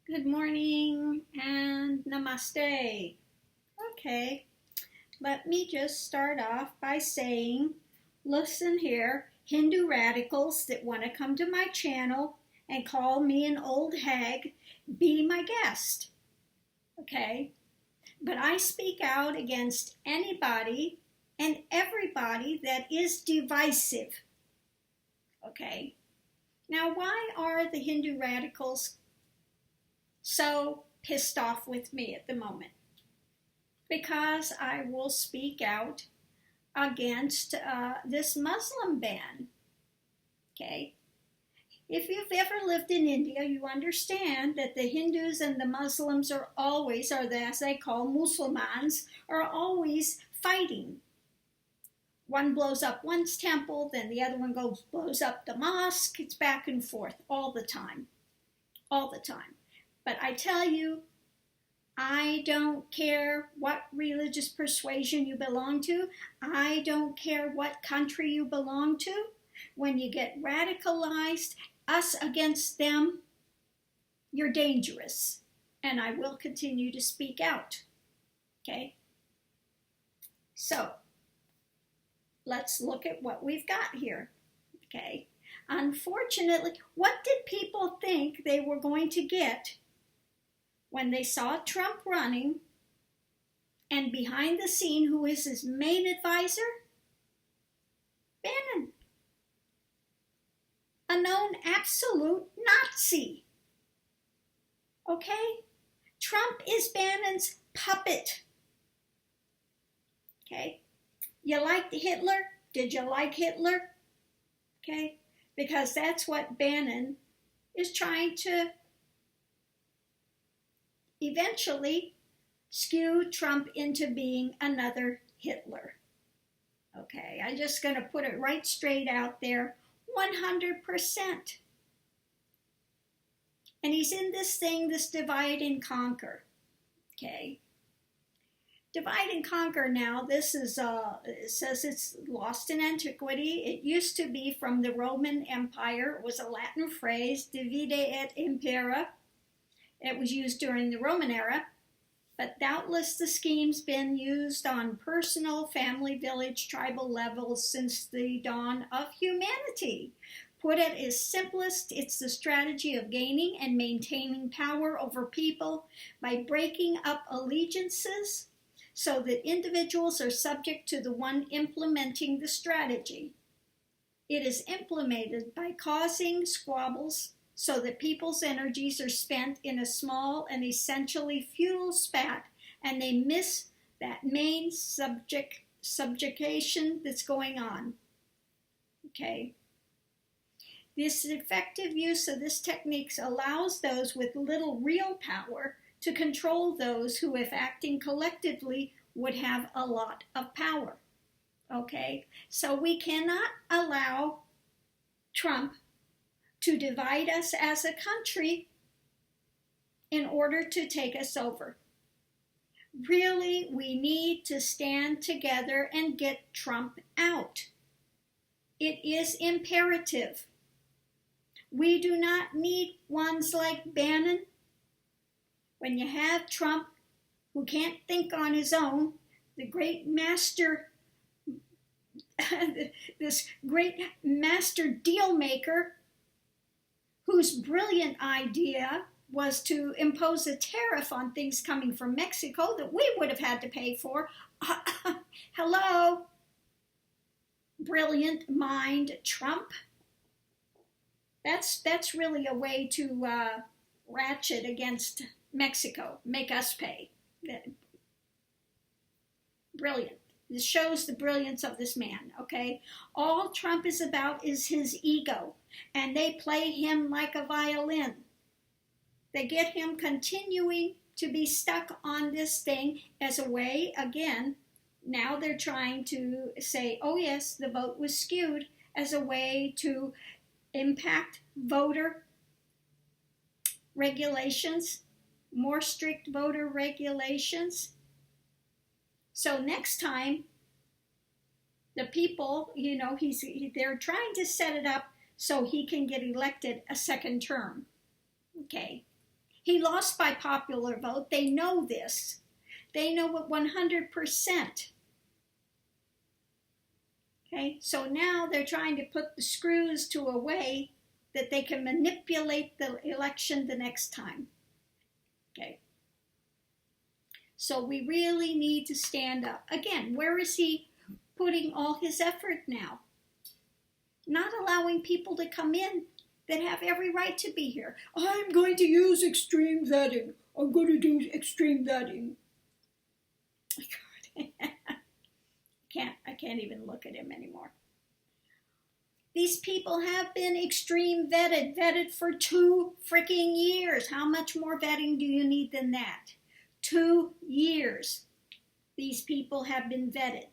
Good morning and namaste. Okay, let me just start off by saying, listen here, Hindu radicals that want to come to my channel and call me an old hag, be my guest. Okay, but I speak out against anybody and everybody that is divisive. Okay, now why are the Hindu radicals so pissed off with me at the moment? Because I will speak out against this Muslim ban. Okay? If you've ever lived in India, you understand that the Hindus and the Muslims are always, or as they call Musulmans, are always fighting. One blows up one's temple, then the other one blows up the mosque. It's back and forth all the time. All the time. But I tell you, I don't care what religious persuasion you belong to. I don't care what country you belong to. When you get radicalized, us against them, you're dangerous. And I will continue to speak out. Okay? So, let's look at what we've got here. Okay? Unfortunately, what did people think they were going to get when they saw Trump running, and behind the scene, who is his main advisor? Bannon. A known absolute Nazi. Okay? Trump is Bannon's puppet. Okay? You liked Hitler? Did you like Hitler? Okay? Because that's what Bannon is trying to eventually skew Trump into being another Hitler. Okay, I'm just going to put it right straight out there, 100%. And he's in this thing, this divide and conquer. Okay, divide and conquer now, this is, it says it's lost in antiquity. It used to be from the Roman Empire. It was a Latin phrase, divide et impera. It was used during the Roman era, but doubtless the scheme's been used on personal, family, village, tribal levels since the dawn of humanity. Put it as simplest, it's the strategy of gaining and maintaining power over people by breaking up allegiances so that individuals are subject to the one implementing the strategy. It is implemented by causing squabbles so that people's energies are spent in a small and essentially futile spat, and they miss that main subjugation that's going on. Okay? This effective use of this technique allows those with little real power to control those who, if acting collectively, would have a lot of power. Okay? So we cannot allow Trump to divide us as a country in order to take us over. Really, we need to stand together and get Trump out. It is imperative. We do not need ones like Bannon. When you have Trump, who can't think on his own, the great master, this great master deal maker, whose brilliant idea was to impose a tariff on things coming from Mexico that we would have had to pay for. Hello? Brilliant mind, Trump. That's really a way to ratchet against Mexico, make us pay. Brilliant. This shows the brilliance of this man, okay? All Trump is about is his ego, and they play him like a violin. They get him continuing to be stuck on this thing as a way, again, now they're trying to say, oh yes, the vote was skewed, as a way to impact voter regulations, more strict voter regulations. So next time, the people, they're trying to set it up so he can get elected a second term. Okay. He lost by popular vote. They know this. They know it 100%. Okay, so now they're trying to put the screws to a way that they can manipulate the election the next time. Okay. So we really need to stand up. Again, where is he putting all his effort now? Not allowing people to come in that have every right to be here. I'm going to use extreme vetting. I'm going to do extreme vetting. God. I can't even look at him anymore. These people have been extreme vetted for 2 freaking years. How much more vetting do you need than that? 2 years. These people have been vetted.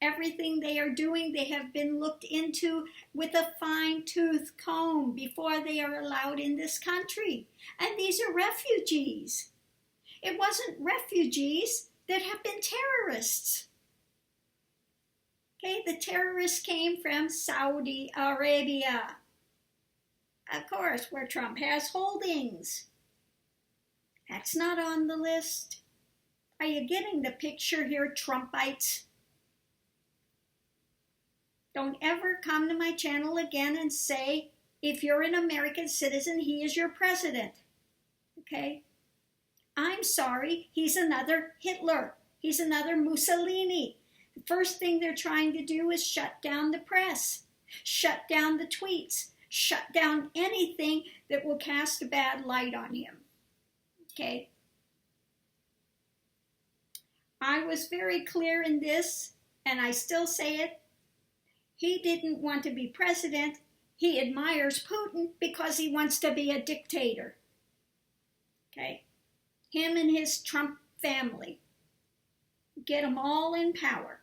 Everything they are doing, they have been looked into with a fine-tooth comb before they are allowed in this country. And these are refugees. It wasn't refugees that have been terrorists. Okay, the terrorists came from Saudi Arabia. Of course, where Trump has holdings. That's not on the list. Are you getting the picture here, Trumpites? Don't ever come to my channel again and say, if you're an American citizen, he is your president. Okay? I'm sorry, he's another Hitler. He's another Mussolini. The first thing they're trying to do is shut down the press, shut down the tweets, shut down anything that will cast a bad light on him. Okay? I was very clear in this, and I still say it. He didn't want to be president. He admires Putin because he wants to be a dictator. Okay? Him and his Trump family. Get them all in power.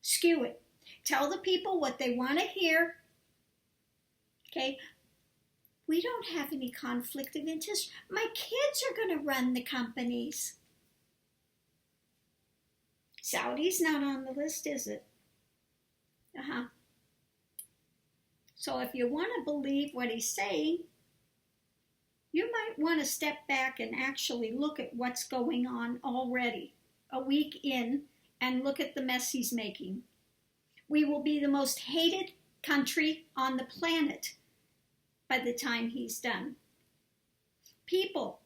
Skew it. Tell the people what they want to hear. Okay? We don't have any conflict of interest. My kids are going to run the companies. Saudi's not on the list, is it? So if you want to believe what he's saying, you might want to step back and actually look at what's going on already, a week in, and look at the mess he's making. We will be the most hated country on the planet by the time he's done. People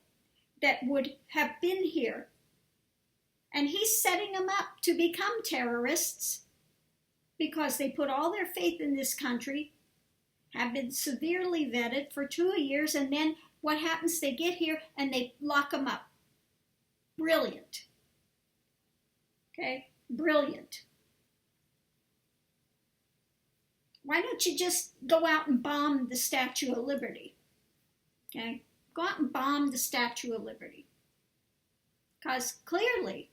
that would have been here, and he's setting them up to become terrorists because they put all their faith in this country, have been severely vetted for 2 years, and then what happens? They get here and they lock them up. Brilliant. Okay? Brilliant. Why don't you just go out and bomb the Statue of Liberty? Okay? Go out and bomb the Statue of Liberty. Because clearly,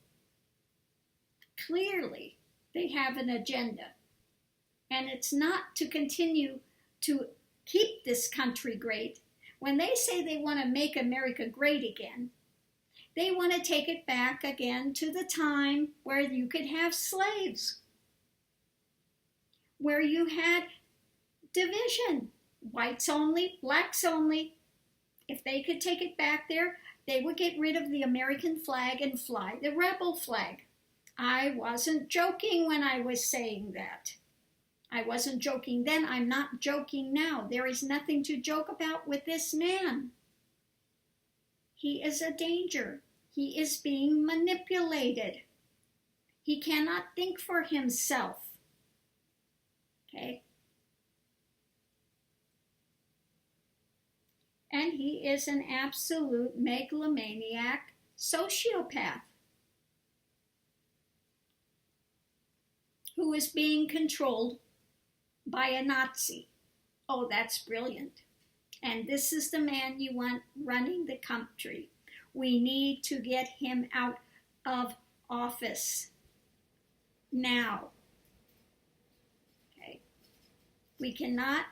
they have an agenda. And it's not to continue to keep this country great. When they say they want to make America great again, they want to take it back again to the time where you could have slaves, where you had division, whites only, blacks only. If they could take it back there, they would get rid of the American flag and fly the rebel flag. I wasn't joking when I was saying that. I wasn't joking then. I'm not joking now. There is nothing to joke about with this man. He is a danger. He is being manipulated. He cannot think for himself. Okay? And he is an absolute megalomaniac sociopath who is being controlled by a Nazi. Oh, that's brilliant. And this is the man you want running the country. We need to get him out of office now. Okay? We cannot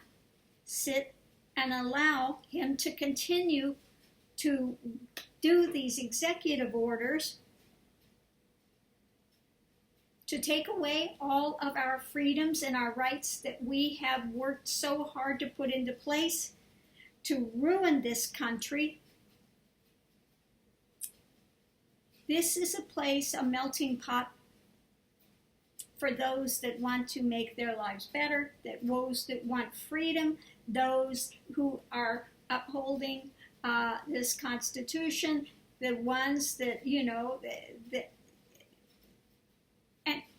sit and allow him to continue to do these executive orders to take away all of our freedoms and our rights that we have worked so hard to put into place, to ruin this country, This is a place, a melting pot for those that want to make their lives better, those that want freedom, those who are upholding this Constitution, the ones that, you know,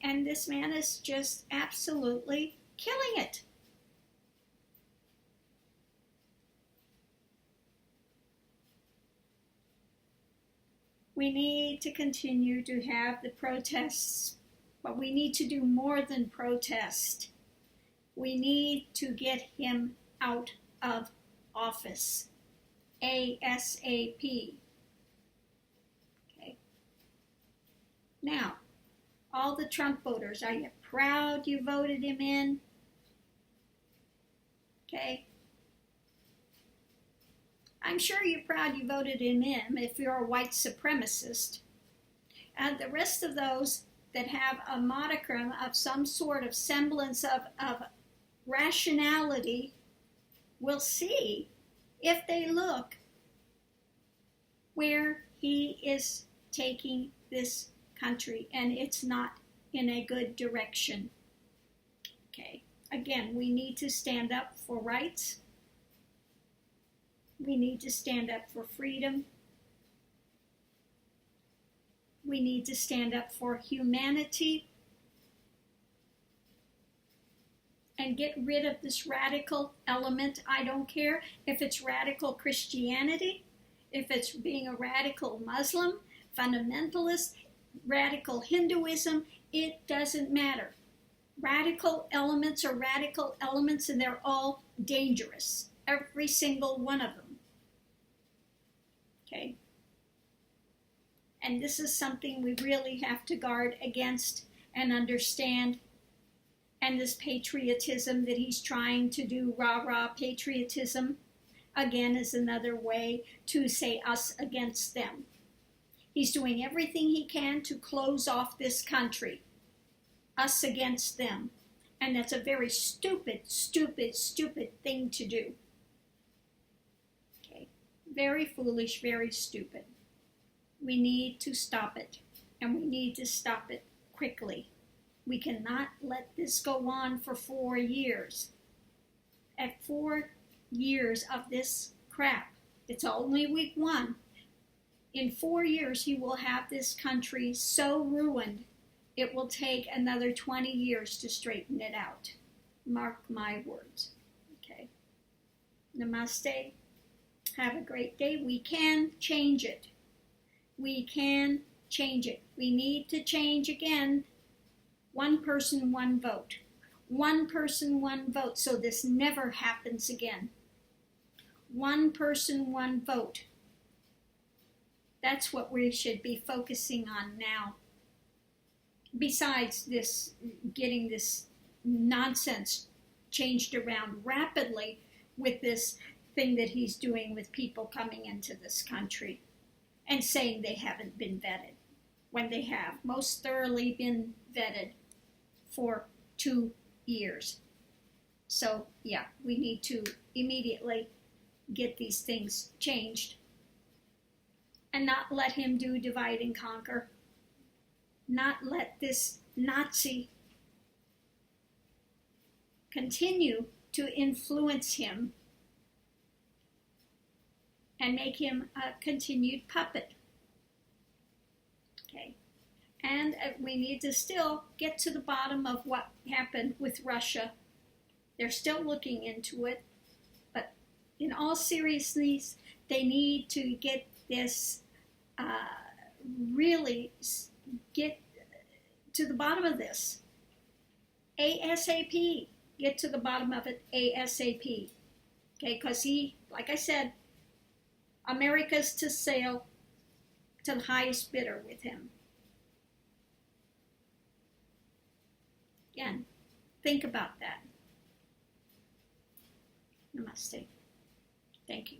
and this man is just absolutely killing it. We need to continue to have the protests, but we need to do more than protest. We need to get him out of office ASAP. Okay. Now, all the Trump voters, are you proud you voted him in? Okay. I'm sure you're proud you voted him in if you're a white supremacist. And the rest of those that have a modicum of some sort of semblance of rationality will see, if they look, where he is taking this country, and it's not in a good direction. Okay, again, we need to stand up for rights. We need to stand up for freedom. We need to stand up for humanity and get rid of this radical element. I don't care if it's radical Christianity, if it's being a radical Muslim, fundamentalist, radical Hinduism, it doesn't matter. Radical elements are radical elements, and they're all dangerous, every single one of them. Okay? And this is something we really have to guard against and understand. And this patriotism that he's trying to do, rah-rah patriotism, again, is another way to say us against them. He's doing everything he can to close off this country, us against them. And that's a very stupid, stupid, stupid thing to do. Okay? Very foolish, very stupid. We need to stop it, and we need to stop it quickly. We cannot let this go on for 4 years. At 4 years of this crap, it's only week 1. In 4 years, he will have this country so ruined, it will take another 20 years to straighten it out. Mark my words. Okay. Namaste. Have a great day. We can change it. We can change it. We need to change again. 1 person, 1 vote. 1 person, 1 vote, so this never happens again. 1 person, 1 vote. That's what we should be focusing on now. Besides this, getting this nonsense changed around rapidly with this thing that he's doing with people coming into this country and saying they haven't been vetted, when they have most thoroughly been vetted for 2 years. So, yeah, we need to immediately get these things changed and not let him do divide and conquer. Not let this Nazi continue to influence him and make him a continued puppet. Okay. And we need to still get to the bottom of what happened with Russia. They're still looking into it. But in all seriousness, they need to get this, really get to the bottom of this. ASAP. Get to the bottom of it ASAP. Okay, because he, like I said, America's to sail to the highest bidder with him. Again, think about that. Namaste. Thank you.